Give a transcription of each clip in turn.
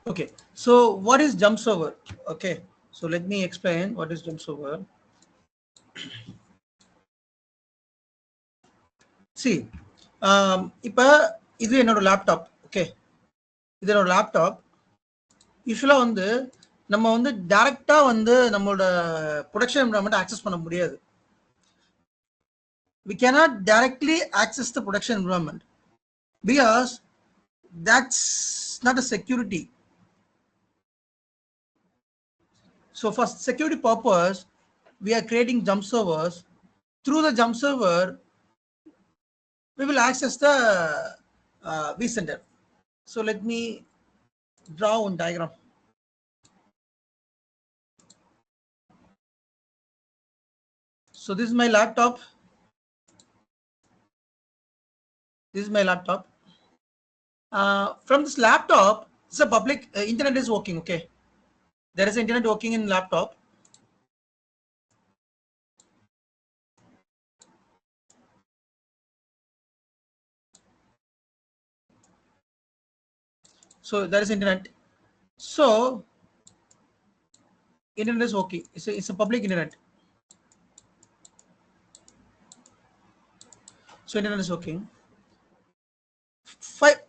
Okay, so what is jump server? Okay, so let me explain what is jump server. See, இப்போ இது என்னோட laptop. Okay, இது என்னோட laptop. யூஸ்வலாக வந்து நம்ம வந்து டைரெக்டாக வந்து நம்மளோட ப்ரொடக்ஷன் என்விரான்மெண்ட் ஆக்சஸ் பண்ண முடியாது. We cannot directly access the production environment because that's not a security. So for security purpose, we are creating jump servers. Through the jump server, we will access the vCenter. So let me draw one diagram. So this is my laptop. This is my laptop. From this laptop, it's a public internet is working. Okay, there is internet working in laptop. So there is internet. So internet is working. It's a public internet. So internet is working.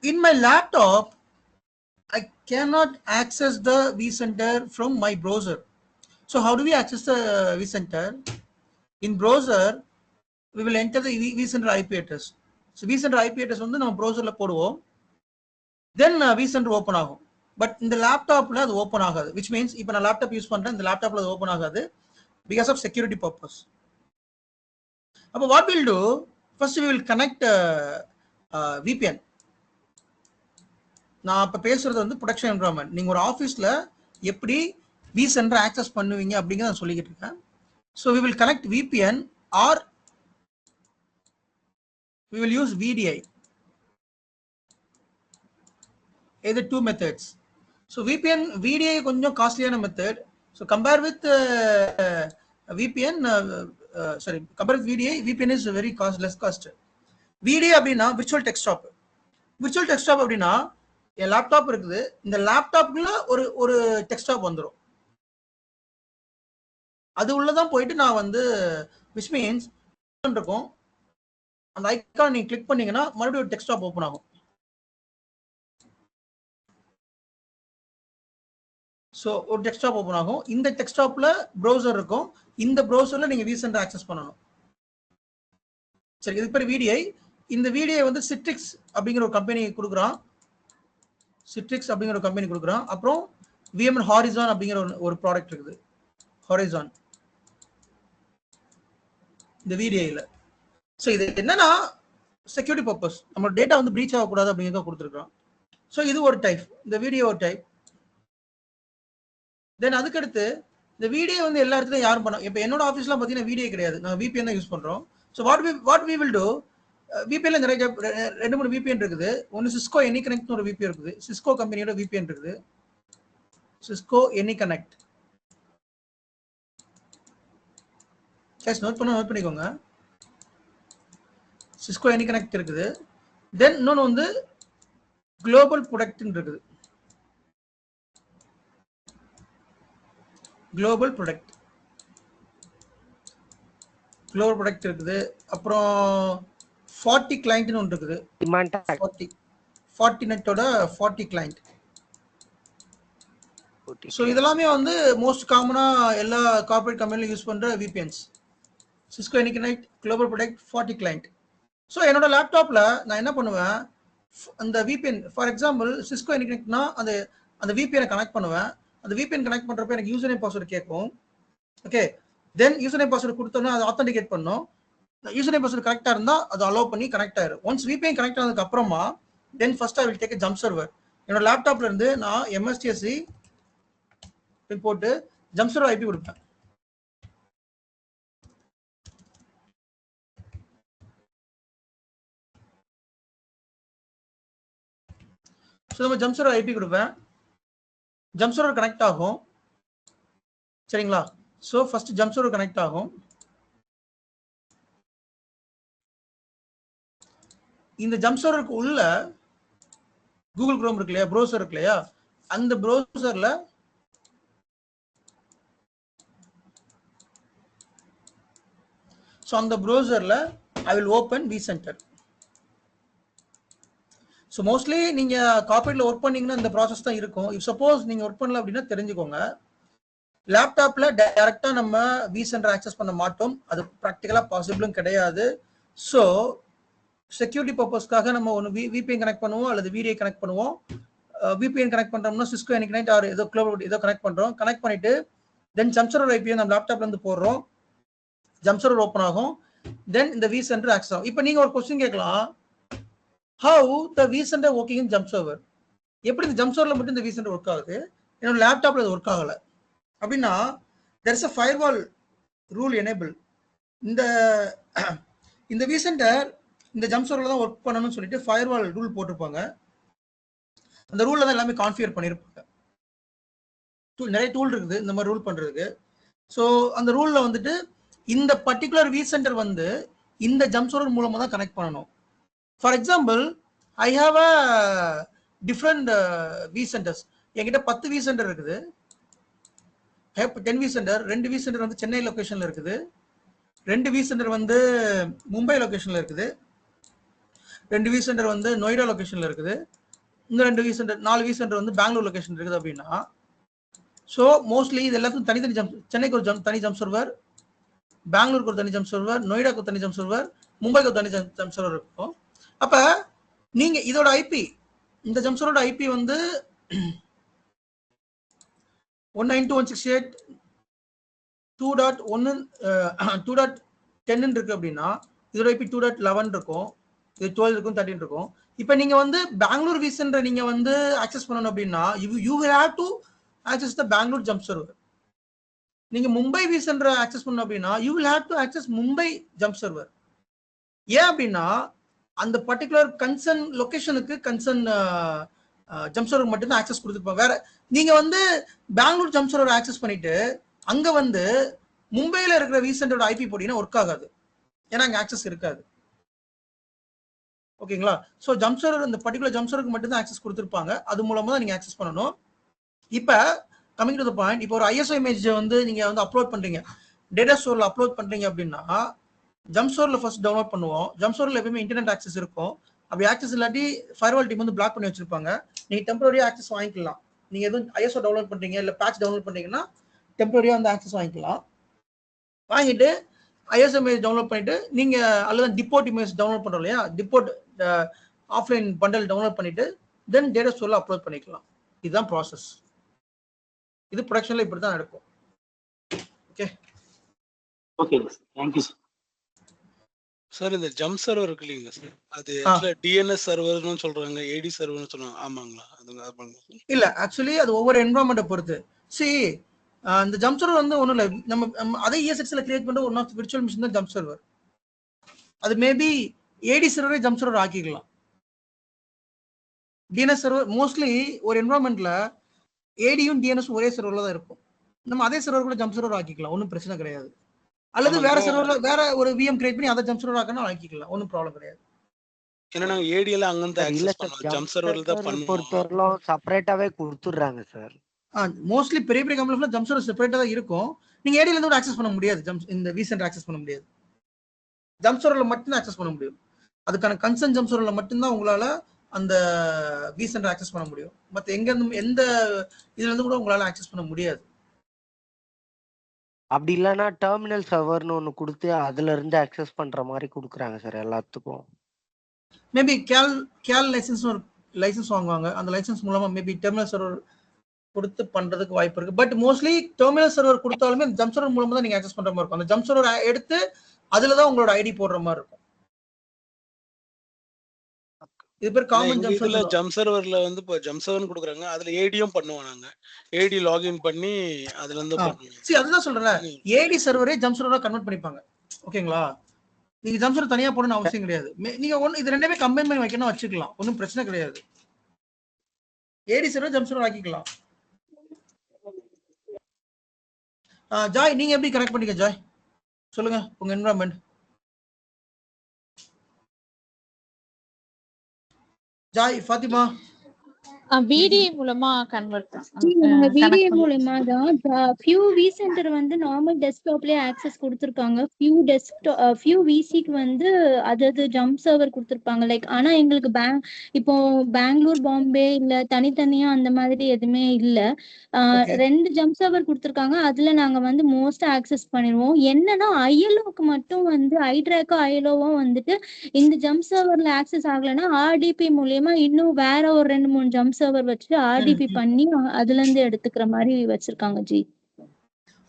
In my laptop, I cannot access the vCenter from my browser. So how do we access the vCenter? In browser, we will enter the vCenter IP address. So vCenter IP address வந்து நம்ம browserல போடுவோம். Then vCenter open ஆகும். But இந்த லேப்டாப்ல அது open ஆகாது. Which means இப்போ நான் லேப்டாப் யூஸ் பண்றேன், இந்த லேப்டாப்ல அது ஓப்பன் ஆகாது because of security purpose. அப்போ what we'll do? First we will connect VPN. நான் இப்போ பேசுறது வந்து ப்ரொடக்ஷன் என்விரான்மெண்ட். நீங்கள் ஒரு ஆஃபீஸில் எப்படி vCenter ஆக்சஸ் பண்ணுவீங்க அப்படிங்கிறத நான் சொல்லிக்கிட்டு இருக்கேன். So we will connect VPN or we will use VDI. Either two methods. So VDI கொஞ்சம் காஸ்ட்லியான method. So compare with VPN, compare with VDI, VPN is very less cost. VDI அப்படின்னா virtual desktop. Virtual desktop அப்படின்னா என் laptop இருக்குது, இந்த லேப்டாப்ல ஒரு desktop வந்துடும். அது உள்ளதான் போயிட்டு நான் வந்து which means இருக்கும், அந்த ஐக்கான் நீங்க கிளிக் பண்ணீங்கன்னா மறுபடியும் ஒரு டெஸ்க்டாப் ஓப்பன் ஆகும். ஸோ ஒரு டெஸ்க்டாப் ஓப்பன் ஆகும். இந்த டெஸ்க்டாப்ல ப்ரௌசர் இருக்கும். இந்த ப்ரௌசர்ல நீங்க vCenter ஆக்சஸ் பண்ணணும். சரி, இது பேர் VDI. இந்த VDI வந்து சிட்ரிக்ஸ் அப்படிங்கிற ஒரு கம்பெனி கொடுக்குறான். அப்புறம் VMware Horizon அப்படிங்கிற ஒரு ப்ராடக்ட் இருக்குது, Horizon இந்த VDIல. ஸோ இது என்னன்னா செக்யூரிட்டி பர்பஸ், நம்ம டேட்டா வந்து பிரீச் ஆகக்கூடாது அப்படிங்கிறத கொடுத்துருக்கோம். ஸோ இது ஒரு டைப், இந்த VDI ஒரு டைப். தென் அதுக்கடுத்து இந்த VDI வந்து எல்லா இடத்துலையும் யாரும் பண்ணோம். இப்போ என்னோட ஆஃபீஸ்லாம் பார்த்தீங்கன்னா VDI கிடையாது, நாங்கள் VPN தான் யூஸ் பண்ணுறோம். So what we will do, VPNல நிறைய 2-3 VPN இருக்குது. ஒன்று சிஸ்கோ AnyConnect ஒரு VPN இருக்குது, சிஸ்கோ கம்பெனியோட VPN இருக்குது, சிஸ்கோ AnyConnect. நோட் பண்ணிக்கோங்க. சிஸ்கோ AnyConnect இருக்குது. தென் இன்னொன்று வந்து குளோபல் ப்ரொடக்ட் இருக்குது, குளோபல் ப்ரொடக்ட் இருக்குது. அப்புறம் 40 கிளைண்ட்னு ஒன்று இருக்குது, 40 நெட்டோட 40 கிளைண்ட். ஸோ இதெல்லாமே வந்து மோஸ்ட் காமனா எல்லா கார்பரேட் கம்பெனிலும் யூஸ் பண்ற VPNs. Cisco AnyConnect, global product, 40 client. So என்னோட லேப்டாப்ல நான் என்ன பண்ணுவேன், அந்த VPN ஃபார் எக்ஸாம்பிள் சிஸ்கோ AnyConnectனா அந்த VPN கனெக்ட் பண்ணுவேன். அந்த VPN கனெக்ட் பண்றப்ப எனக்கு யூசர் நேம் பாஸ்வேர்டு கேட்கும். Okay, then user name password கொடுத்தோன்னா அதை ஆத்தென்டிகேட் பண்ணும். யூசர் நேம் பாஸ்வேர்டு கரெக்டாக இருந்தால் அது அலோவ் பண்ணி கனெக்ட் ஆயிரும். ஒன்ஸ் VPN கனெக்ட் ஆனதுக்கு அப்புறமா தென் first I will take jump server. என்னோட லேப்டாப்ல இருந்து நான் MSTSC போட்டு ஜம்ப் சர்வர் IP கொடுப்பேன். ஸோ நம்ம ஜம்ப் சர்வர் IP கொடுப்பேன், ஜம்ப் சர்வர் கனெக்ட் ஆகும். சரிங்களா? So first jump server connect ஆகும். இந்த ஜம்ப் சர்வருக்கு உள்ள கூகுள் குரோம் இருக்கு இல்லையா, ப்ரௌசர் இருக்கு இல்லையா, அந்த ப்ரௌசர்ல அந்த ப்ரௌசர்ல I will open vCenter. So mostly நீங்க கார்பரேட்ல ஒர்க் பண்ணீங்கன்னா இந்த ப்ராசஸ் தான் இருக்கும். இஃப் சப்போஸ் நீங்க ஒர்க் பண்ணல அப்படின்னா தெரிஞ்சுக்கோங்க. லேப்டாப்ல டைரக்டா நம்ம vCenter ஆக்சஸ் பண்ண மாட்டோம். அது ப்ராக்டிக்கலா பாசிபிளும் கிடையாது. ஸோ செக்யூரிட்டி பர்பஸ்க்காக நம்ம ஒன்று விபிஎன் கனெக்ட் பண்ணுவோம் அல்லது விடிஐ கனெக்ட் பண்ணுவோம். விபிஎன் கனெக்ட் பண்றோம்னா சிஸ்கோ எனிக்னைட் ஆர் ஏதோ குளோபல் ஏதோ கனெக்ட் பண்றோம். கனெக்ட் பண்ணிட்டு தென் ஜம்ப்சர்வர் ஐபியை நம்ம லேப்டாப்ல இருந்து போடுறோம். ஜம்ப்சர்வர் ஓப்பன் ஆகும். தென் இந்த vCenter ஆக்சஸ் ஆகும். இப்போ நீங்க ஒரு கொஸ்டின் கேட்கலாம், how the vCenter working in jump server? எப்படி இந்த ஜம்ப்சர்வர்ல மட்டும் இந்த vCenter ஒர்க் ஆகுது, என்னோட லேப்டாப்ல அது ஒர்க் ஆகல அப்படின்னா, there is a firewall rule enable. இந்த vCenter இந்த ஜம்ப்சர்வர்ல தான் ஒர்க் பண்ணணும்னு சொல்லிட்டு ஃபயர்வால் ரூல் போட்டிருப்பாங்க. அந்த ரூல்ல தான் எல்லாமே கான்ஃபிகர் பண்ணியிருப்பாங்க. நிறைய டூல் இருக்குது இந்த மாதிரி ரூல் பண்றதுக்கு. ஸோ அந்த ரூல்ல வந்துட்டு இந்த பர்டிகுலர் vCenter வந்து இந்த ஜம்ப்சர்வர் மூலமா தான் கனெக்ட் பண்ணணும். For example, I have a different vCenters. என்கிட்ட 10 vCenter இருக்குது. 10 vCenter, 2 vCenter வந்து சென்னை லொகேஷன்ல இருக்குது, 2 vCenter வந்து மும்பை லொகேஷன்ல இருக்குது, 2 vCenter வந்து நொய்டா லொகேஷன்ல இருக்குது, இந்த 2 vCenter 4 vCenter வந்து பெங்களூர் லொகேஷன் இருக்குது அப்படின்னா, ஸோ மோஸ்ட்லி இது எல்லாத்துக்கும் தனித்தனி சென்னைக்கு ஒரு தனி ஜம்ப் சர்வர், பெங்களூருக்கு ஒரு தனி ஜம்ப் சர்வர், நொய்டாக்கு ஒரு தனி ஜம்ப் சர்வர், மும்பைக்கு ஒரு தனி ஜம்ப் சர்வர் இருக்கும். அப்ப நீங்க இதோட ஐபி, இந்த ஜம்ப் சர்வரோட ஐபி வந்து 192.168.2.10 இருக்கு அப்படின்னா, இதோட ஐபி 2.11 இருக்கும், இது 12 இருக்கும், 13 இருக்கும். இப்போ நீங்க வந்து பெங்களூர் vCenter நீங்க வந்து ஆக்சஸ் பண்ணணும் அப்படின்னா, you will have to access the Bangalore jump server. நீங்க மும்பை vCenter ஆக்சஸ் பண்ணணும் அப்படின்னா, you will have to access Mumbai jump server. ஏன் அப்படின்னா, அந்த பர்டிகுலர் கன்சர்ன் லொகேஷனுக்கு கன்சர்ன் ஜம்ப் சர்வர் மட்டும் தான் ஆக்சஸ் கொடுத்துருப்பாங்க. வேற நீங்க வந்து பெங்களூர் ஜம்ப் சர்வர் ஆக்சஸ் பண்ணிட்டு அங்க வந்து மும்பையில இருக்கிற vCenter ஐபி போட்டீங்கன்னா ஒர்க் ஆகாது, ஏன்னா அங்க ஆக்சஸ் இருக்காது. ஓகேங்களா? ஸோ ஜம்ப் சர்வர் இந்த பர்டிகுலர் ஜம்ப் சர்வருக்கு மட்டும் தான் ஆக்சஸ் கொடுத்துருப்பாங்க, அது மூலமா தான் நீங்க ஆக்சஸ் பண்ணணும். இப்போ கமிங் டு த பாயிண்ட், இப்போ ஒரு ஐஎஸ்ஓ இமேஜ் வந்து நீங்க வந்து அப்லோட் பண்றீங்க, டேட்டா ஸ்டோர்ல அப்லோட் பண்றீங்க அப்படின்னா, ஜம்ப் ஸ்டோர்ல ஃபர்ஸ்ட் டவுன்லோட் பண்ணுவோம். ஜம்ப் ஸ்டோர்ல எப்பவுமே இன்டர்நெட் ஆக்சஸ் இருக்கும். அப்படி ஆக்சஸ் இல்லாட்டி ஃபயர்வால் டீம் வந்து பிளாக் பண்ணி வச்சிருப்பாங்க. நீங்க டெம்பரரியா ஆக்சஸ் வாங்கிக்கலாம். நீங்க எதுவும் ஐஎஸ்ஓ டவுன்லோட் பண்றீங்க இல்ல பேட்ச் டவுன்லோட் பண்றீங்கன்னா டெம்பரரியா வந்து ஆக்சஸ் வாங்கிக்கலாம். வாங்கிட்டு ஐஎஸ்ஓ இமேஜ் டவுன்லோட் பண்ணிட்டு நீங்க அல்லது டிப்போர்ட் இமேஜ் டவுன்லோட் பண்றோம் இல்லையா, டிப்போர்ட் ஆஃப்லைன் பண்டல் டவுன்லோட் பண்ணிட்டு தென் டேட்டா ஸ்டோர்ல அப்லோட் பண்ணிக்கலாம். இதுதான் ப்ராசஸ். இது ப்ரொடக்ஷன்ல இப்படி தான் நடக்கும். Okay okay thank you sir. இந்த ஜம்ப் சர்வர் இருக்கு இல்லைங்க சார், அது ஆக்சுவலா டிஎன்எஸ் சர்வர்னு சொல்றாங்க, ஏடி சர்வர்னு சொல்றாங்க, ஆமாங்களா? இல்ல, ஆக்சுவலி அது ஒவ்வொரு என்வரான்மெண்ட்டை பொறுத்து. இந்த ஜம்ப் சர்வர் வந்து ஒன்றும் இல்லை, நம்ம அதே ESXல கிரியேட் பண்ணுற ஒன் ஆஃப் விர்ச்சுவல் மிஷின் தான் ஜம்ப் சர்வர். அது மேபி ஏடி சர்வரே ஜம்ப் சர்வர் ஆக்கிக்கலாம். டிஎன்எஸ் சர்வர் மோஸ்ட்லி ஒரு என்வரான்மெண்ட்ல ஏடியும் டிஎன்எஸ் ஒரே சர்வர்ல தான் இருக்கும். நம்ம அதே சர்வர் கூட ஜம்ப் சர்வர் ஆக்கிக்கலாம், ஒன்றும் பிரச்சனை கிடையாது. அல்லது வேற சர்வர்ல வேற ஒரு விஎம் கிரியேட் பண்ணி அதை ஜம்ப் சர்வர் ஆக்கணும் ஆக்கிக்கலாம், ஒன்றும் ப்ராப்ளம் கிடையாது. ஏன்னா நாங்க ஏடிஎல் அங்க இருந்து ஆக்சஸ் பண்ணுவோம், ஜம்ப் சர்வர்ல தான் பண்ணுவோம். பொறுத்தவரையிலும் செப்பரேட்டாவே கொடுத்துறாங்க சார். மோஸ்ட்லி பெரிய பெரிய கம்பெனில ஜம்ப் சர்வர் செப்பரேட்டா தான் இருக்கும். நீங்க ஏடிஎல் இருந்து ஆக்சஸ் பண்ண முடியாது, இந்த vCenter ஆக்சஸ் பண்ண முடியாது. ஜம்ப் சர்வர்ல மட்டும் ஆக்சஸ் பண்ண முடியும். அதுக்கான கன்சர்ன் ஜம்ப் சர்வர்ல மட்டும் தான் உங்களால அந்த vCenter ஆக்சஸ் பண்ண முடியும். மற்ற எங்க இருந்து எந்த இதுல இருந்து கூட உங்களால ஆக்சஸ் பண்ண முடியாது. அப்படி இல்லைன்னா டெர்மினல் சர்வர்னு ஒன்று கொடுத்து அதுல இருந்து ஆக்சஸ் பண்ற மாதிரி கொடுக்குறாங்க சார் எல்லாத்துக்கும். மேபி கேல் லைசன்ஸ் வாங்குவாங்க, அந்த லைசன்ஸ் மூலமா மேபி டெர்மினல் சர்வர் கொடுத்து பண்றதுக்கு வாய்ப்பு இருக்கு. பட் மோஸ்ட்லி டெர்மினல் சர்வர் கொடுத்தாலுமே ஜம்ப் சர்வர் மூலமா தான் நீங்க ஆக்சஸ் பண்ற மாதிரி இருக்கும். அந்த ஜம்ப் சர்வர் எடுத்து அதுல தான் உங்களோட ஐடி போடுற மாதிரி இருக்கும். இது பேர் காமன் ஜம்ப் சர்வர். ஜம்ப் சர்வர்ல வந்து இப்போ ஜம்ப் சர்வர் கொடுக்குறாங்க, அதுல ஏடியும் பண்ணுவோம். நாங்க ஏடி லாகின் பண்ணி அதுல இருந்து பண்ணுவோம். அதுதான் சொல்றேன், ஏடி சர்வரே ஜம்ப் சர்வரா கன்வெர்ட் பண்ணிப்பாங்க. ஓகேங்களா? நீங்க ஜம்ப் சர்வர் தனியா போடணும்னு அவசியம் கிடையாது. நீங்க இது ரெண்டுமே கம்பைன் பண்ணி வைக்கணும், வச்சுக்கலாம், ஒன்றும் பிரச்சனை கிடையாது. ஏடி சர்வர் ஜம்ப் சர்வர் ஆக்கிக்கலாம். ஜாய், நீங்க எப்படி கனெக்ட் பண்ணீங்க? ஜாய் சொல்லுங்க உங்க என்விரான்மெண்ட். ஜாய், ஃபாத்திமா VDA மூலமா கன்வெர்ட் நாங்க VDA கனெக்ட் மூலமா தான் few vCenter வந்து நார்மல் டெஸ்க்டாப்லயே ஆக்சஸ் கொடுத்துருக்காங்க. few VCக்கு வந்து அதாவது ஜம்ப் சர்வர் கொடுத்துருப்பாங்க. லைக் ஆனா எங்களுக்கு இப்போ பெங்களூர் பாம்பே இல்ல தனித்தனியா அந்த மாதிரி எதுவுமே இல்ல. ஓகே 2 ஜம்ப் சர்வர் கொடுத்துருக்காங்க. அதுல நாங்க வந்து மோஸ்ட் ஆக்சஸ் பண்ணிடுவோம். என்னன்னா ஐஎல்ஓக்கு மட்டும் வந்து ஐட்ராக்கோ ஐஎல்ஓவும் வந்துட்டு இந்த ஜம்ப் சர்வர்ல ஆக்சஸ் ஆகலைன்னா ஆர்டிபி மூலியமா இன்னும் வேற ஒரு 2-3 ஜம்ப் சர்வர் வச்சு ஆர்டிபி பண்ணி அதுல இருந்து எடுத்துக்கிற மாதிரி வச்சிருக்காங்க ஜி.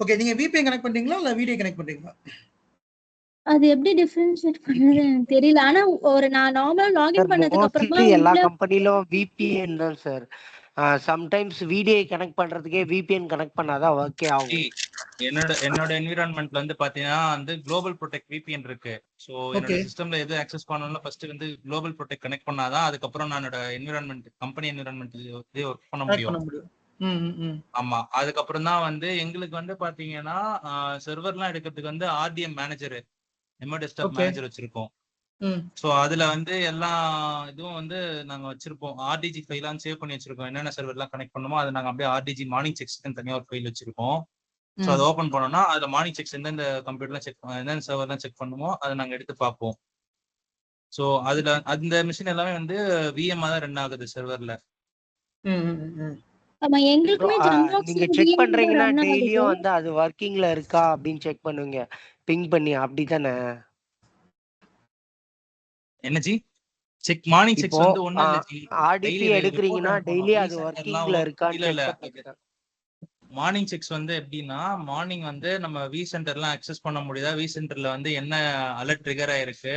ஓகே நீங்க VPN கனெக்ட் பண்றீங்களா இல்ல VDA கனெக்ட் பண்றீங்களா? அது எப்படி டிஃபரன்ஷியேட் பண்றது எனக்கு தெரியல. ஆனா நான் நார்மலா லாகின் பண்ணதுக்கு அப்புறமா மோஸ்ட்லி எல்லா உள்ள கம்பெனிலும் VPN தான் சார். சம்டைம்ஸ் VDA கனெக்ட் பண்றதுக்கே VPN கனெக்ட் பண்ணாதான் ஒர்க்கே ஆகும். என்னோட என்விரான்மெண்ட்ல வந்து பாத்தீங்கன்னா வந்து குளோபல் ப்ரொடெக்ட் VPN இருக்கு. ஸோ என்னோட சிஸ்டம்ல எது ஆக்சஸ் பண்ணணும்னா ஃபர்ஸ்ட் வந்து குளோபல் ப்ரொடெக்ட் கனெக்ட் பண்ணாதான் அதுக்கப்புறம் நான் என்னோட என்விரான்மெண்ட் கம்பெனி என்விரான்மெண்ட் ஒர்க் பண்ண முடியும். ஆமா, அதுக்கப்புறம் தான் வந்து எங்களுக்கு வந்து பாத்தீங்கன்னா சர்வர்லாம் எடுக்கிறதுக்கு வந்து RDM மேனேஜர் டெஸ்க்டாப் மேனேஜர் வச்சிருக்கோம். ஸோ அதுல வந்து எல்லா இதுவும் வந்து நாங்க வச்சிருப்போம். RDG ஃபைலாம் சேவ் பண்ணி வச்சிருக்கோம். என்னென்ன சர்வர்லாம் கனெக்ட் பண்ணுமோ அதை நாங்க அப்படியே RDG மார்னிங் செக்ஸ்க்கு தனியாக ஒரு ஃபைல் வச்சிருக்கோம். ஸோ அதை ஓப்பன் பண்ணோம்னா அதுல மார்னிங் செக்ஸ் எந்தெந்த கம்ப்யூட்டர்லாம் எந்தெந்த சர்வர்லாம் செக் பண்ணுமோ அதை நாங்க எடுத்து பார்ப்போம். ஸோ அதுல அந்த மிஷின் எல்லாமே வந்து VM தான் ரன் ஆகுது சர்வர்ல. எங்களுக்குமே நீங்க செக் பண்றீங்கன்னா டெய்லியும் வந்து அது ஒர்க்கிங்ல இருக்கா அப்படின்னு செக் பண்ணுவீங்க பிங் பண்ணி, அப்படிதானே? என்ன ஜி? செக் மார்னிங் செக்ஸ் வந்து ஒண்ணு இல்ல ஜி. RDP எடுக்கிறீங்கன்னா டெய்லி அது ஒர்க்கிங்ல இருக்கான்னு செக் பண்ணுங்க. மார்னிங் செக்ஸ் வந்து எப்படின்னா மார்னிங் வந்து நம்ம vCenterலாம் அக்சஸ் பண்ண முடியுதா, vCenterல வந்து என்ன அலர்ட் ட்ரிகர் ஆயிருக்கு,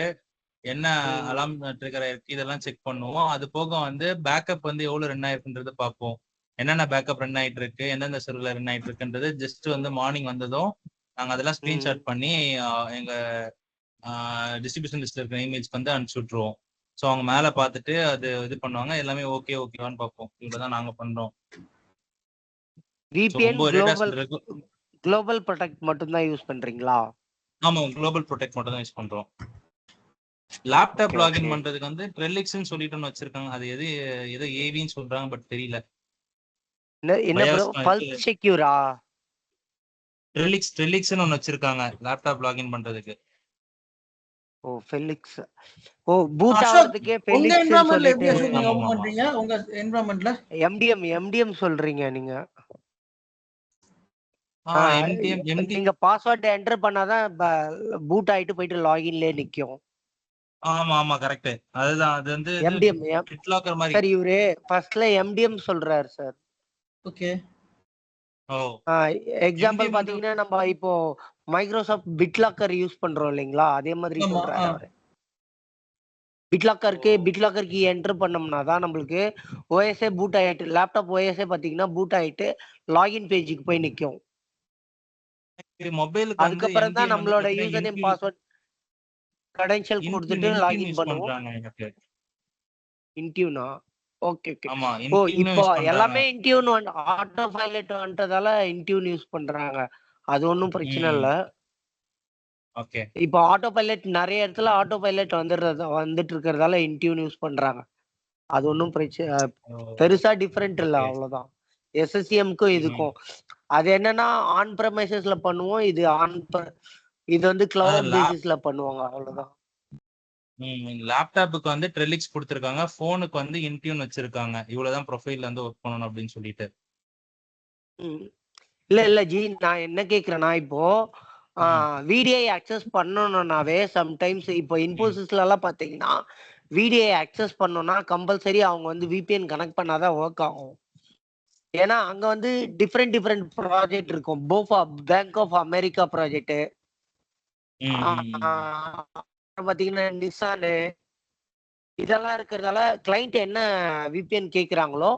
என்ன அலாம் ட்ரிகர் ஆயிருக்கு, இதெல்லாம் செக் பண்ணுவோம். அது போக வந்து பேக்கப் வந்து எவ்வளவு ரன் ஆயிருக்குன்றது பார்ப்போம். என்னென்ன பேக்கப் ரன் ஆயிட்டு இருக்கு, எந்தெந்த சர்வர்ல ரன் ஆயிட்டு இருக்குன்றது ஜஸ்ட் வந்து மார்னிங் வந்ததும் நாங்க அதெல்லாம் ஸ்கிரீன்ஷாட் பண்ணி எங்க டிஸ்ட்ரிபியூஷன் லிஸ்ட்ல இருக்கிற இமெயில்ஸ்க்கு வந்து அனுப்பிச்சு விட்டுருவோம். ஸோ அவங்க மேல பார்த்துட்டு அது இது பண்ணுவாங்க. எல்லாமே ஓகேவான்னு பார்ப்போம். இவ்வளவுதான் நாங்க பண்றோம். VPN குளோபல் ப்ரொடெக்ட் மட்டும் தான் யூஸ் பண்றீங்களா? ஆமா, குளோபல் ப்ரொடெக்ட் மட்டும் தான் யூஸ் பண்றோம். லேப்டாப் லாகின் பண்றதுக்கு வந்து ட்ரெலிக்ஸ்னு சொல்லிட்டு வச்சிருக்காங்க. அது ஏதோ ஏவின்னு சொல்றாங்க, பட் தெரியல. என்ன ப்ரோ, பல்ஸ் செக்யூரா? ட்ரெலிக்ஸ்னு ஒன்னு வச்சிருக்காங்க லேப்டாப் லாகின் பண்றதுக்கு. ஓ ஃபெலிக்ஸ். ஓ பூட் ஆவறதுக்கே ஃபெலிக்ஸ் சொல்லிட்டு எப்படி நீங்க ஓபன் பண்றீங்க உங்க என்விரான்மென்ட்ல? MDM சொல்றீங்க நீங்க. MDM நீங்க பாஸ்வேர்ட் என்டர் பண்ணாதான் பூட் ஆயிட்டு போயிட்டு லாகின்லயே நிக்கும். ஆமா கரெக்ட். அதுதான் அது வந்து MDM பிட்லாக்கர் மாதிரி. சரி, இவரு ஃபர்ஸ்ட்ல MDM சொல்றாரு சார். ஓகே. எக்ஸாம்பிள் பாத்தீங்கன்னா நம்ம இப்போ மைக்ரோசாஃப்ட் பிட்லாக்கர் யூஸ் பண்றோம் இல்லைங்களா, அதே மாதிரி சொல்றாரு அவரு. பிட்லாக்கர் கீ என்டர் பண்ணோம்னா தான் நம்மளுக்கு OSே பூட் ஆயிட்டு, லேப்டாப் OSே பாத்தீங்கன்னா பூட் ஆயிட்டு லாகின் பேஜுக்கு போய் நிக்கும். மொபைலுக்கு அதுக்கப்புறம் தான் நம்மளோட யூசர் நேம் பாஸ்வேர்ட் கிரெடென்ஷியல் கொடுத்துட்டு லாகின் பண்ணுவோம். இன்டியூனா? ஓகே. ஓ இப்போ எல்லாமே இன்டியூன் ஆட்டோ பைலட் வந்துட்டதால இன்டியூன் யூஸ் பண்றாங்க. அது ஒன்றும் பிரச்சனை இல்லை. ஓகே. இப்போ ஆட்டோ பைலட் நிறைய இடத்துல ஆட்டோ பைலட் வந்துட்டு இருக்கிறதால இன்டியூன் யூஸ் பண்றாங்க. அது ஒன்றும் பிரச்சனை பெருசா டிஃபரெண்ட் இல்லை, அவ்வளவுதான். SSCMக்கும் இதுக்கும் அது என்னன்னா ஆன் ப்ரெமைசஸ்ல பண்ணுவோம், இது வந்து கிளவுட் பேசிஸ்ல பண்ணுவாங்க, அவ்வளவுதான். லேப்டாப்புக்கு வந்து ட்ரெலிக்ஸ் கொடுத்துருக்காங்க, போனுக்கு வந்து இன்டியூன் வச்சிருக்காங்க. இவ்வளவுதான் ப்ரொஃபைல்ல வந்து ஒர்க் பண்ணணும் அப்படின்னு சொல்லிட்டு. இல்ல ஜி, நான் என்ன கேக்குறேன்னா இப்போ VDA அக்சஸ் பண்ணணும்னாவே சம்டைம்ஸ் இப்போ இன்ஃபோசிஸ்ல எல்லாம் பாத்தீங்கன்னா VDA அக்சஸ் பண்ணணும்னா கம்பல்சரி அவங்க வந்து VPN கனெக்ட் பண்ணாதான் ஒர்க் ஆகும். ஏன்னா அங்க வந்து டிஃப்ரெண்ட் ப்ராஜெக்ட் இருக்கும். பேங்க் ஆஃப் அமெரிக்கா ப்ராஜெக்ட் பாத்தீங்கன்னா நிசானு இதெல்லாம் இருக்கிறதால கிளைண்ட் என்ன VPN கேக்குறாங்களோ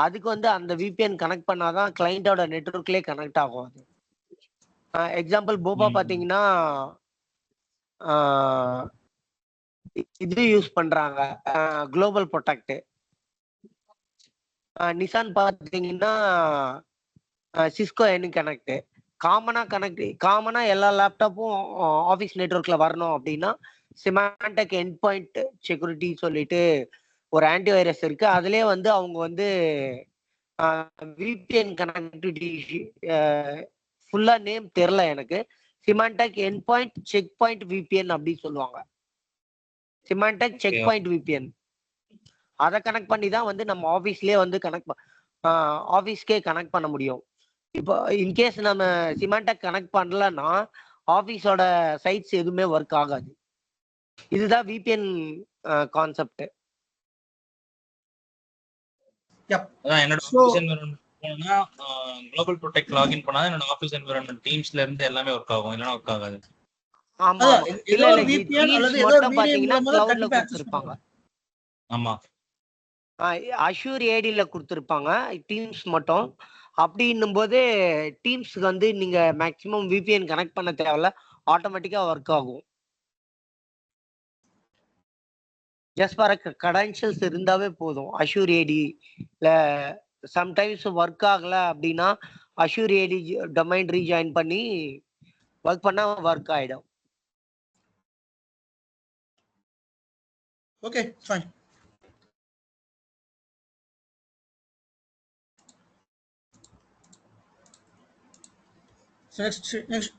அதுக்கு வந்து அந்த VPN கனெக்ட் பண்ணாதான் கிளைண்டோட நெட்வொர்க்லயே கனெக்ட் ஆகும். அது எக்ஸாம்பிள் போபா பாத்தீங்கன்னா இது யூஸ் பண்றாங்க குளோபல் ப்ரொடெக்ட். நிசான் பாத்தீங்கன்னா சிஸ்கோ என் கனெக்ட். காமனா எல்லா லேப்டாப்பும் ஆஃபீஸ் நெட்வொர்க்ல வரணும் அப்படின்னா சிமாண்டெக் எண்ட் பாயிண்ட் செக்யூரிட்டி சொல்லிட்டு ஒரு ஆன்டிவைரஸ் இருக்கு. அதுலயே வந்து அவங்க வந்து விபிஎன் கனெக்டிவிட்டி ஃபுல்லா நேம் தெரியல எனக்கு. சிமாண்டெக் என் பாயிண்ட் செக் பாயிண்ட் விபிஎன் அப்படி சொல்லுவாங்க. சிமாண்டெக் செக் பாயிண்ட் விபிஎன் அதை கனெக்ட் பண்ணி தான் வந்து நம்ம ஆஃபீஸ்லேயே வந்து ஆஃபீஸ்க்கே கனெக்ட் பண்ண முடியும். இப்போ இன்கேஸ் நம்ம சிமாண்டெக் கனெக்ட் பண்ணலன்னா ஆஃபீஸோட சைட்ஸ் எதுவுமே ஒர்க் ஆகாது. இதுதான் விபிஎன் கான்செப்ட். அதான் என்னோட ஆஃபீஸ் என்விரான்மென்ட் போனா குளோபல் ப்ரொடெக்ட் லாகின் பண்ணா என்னோட ஆஃபீஸ் என்விரான்மென்ட் டீம்ஸ்ல இருந்து எல்லாமே ஒர்க் ஆகும், இல்லனா ஒர்க் ஆகாது. ஆமா இல்ல இல்ல டீம்ஸ் மட்டும் பாத்தீங்கன்னா கிளவுட்ல கொடுத்திருப்பாங்க. ஆமா அஷூர் ஏடில கொடுத்திருப்பாங்க டீம்ஸ் மட்டும். அப்படின்னும் போது டீம்ஸ்க்கு வந்து நீங்க மேக்ஸிமம் விபிஎன் கனெக்ட் பண்ண தேவையில்ல, ஆட்டோமேட்டிக்கா ஒர்க் ஆகும். ஜஸ்ட் ஃபார் கிரெடென்ஷியல்ஸ் இருந்தாவே போதும். அஷூர் ஏடி இல்ல சம்டைம்ஸ் ஒர்க் ஆகல அப்படின்னா அஷூர் ஏடி டொமைன் ரீஜாயின் பண்ணி ஒர்க் பண்ணா ஒர்க் ஆயிடும். Okay, fine. So next